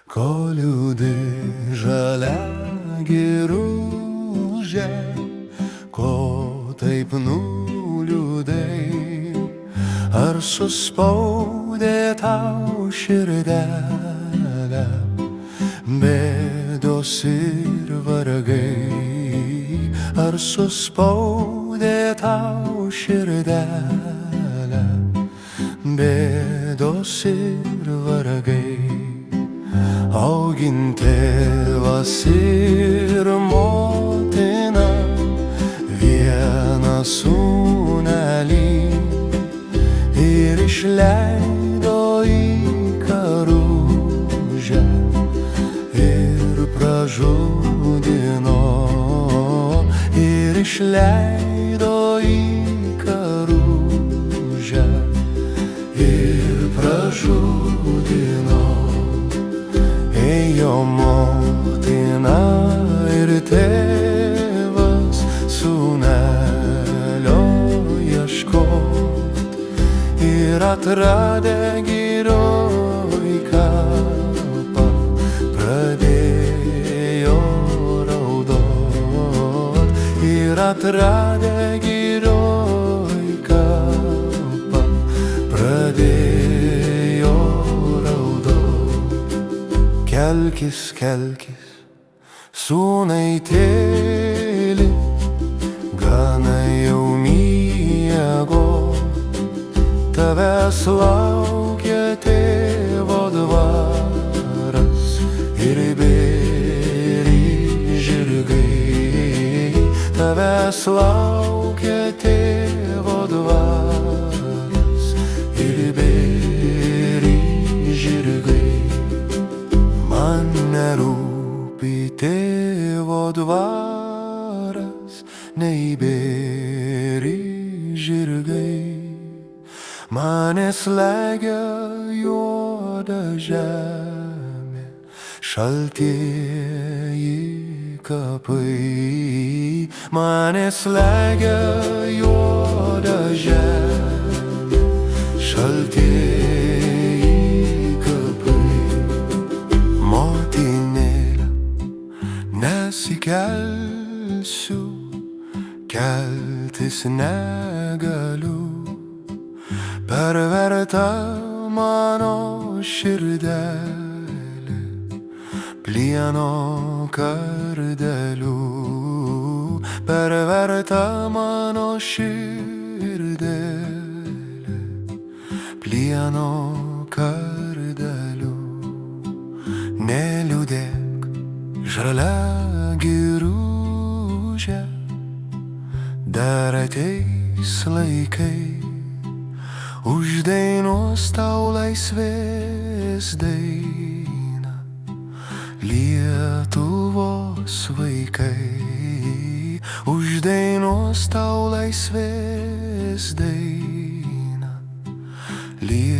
Ko liūdi žalia giružė, ko taip nuliūdai, ar suspaudė tau širdelę bėdos ir vargai, ar suspaudė tau širdelę bėdos ir vargai. Augint tėvas ir motina vieną sūnelį ir išleido į karužę ir pražudino, ir išleido į karužę ir pražudino. Ėjo motina ir tėvas sūnelio ieškot ir atradę girioj kapą pradėjo raudot, ir atradę girioj kapą pradėjo raudot. Kelkis, kelkis, sūnaitėli, gana jau miegot, tavęs laukia tėvo dvaras ir bėri žirgai, tavęs laukia tėvo dvaras ir bėri žirgai. Man nerūpi tėvo dvaras, nei bėri žirgai. Mane slegia juoda žemė, šaltieji kapai. Mane slegia juoda žemė, šaltieji kapai. Motinėle, nesikelsiu, keltis negaliu, perverta mano širdelė plieno kardelių, perverta mano širdelė plieno kardelių. Neliūdėk, žalia giružė, dar ateis laikai, uždainuos tau laisvės dainą Lietuvos vaikai, uždainuos tau laisvės dainą Lietuvos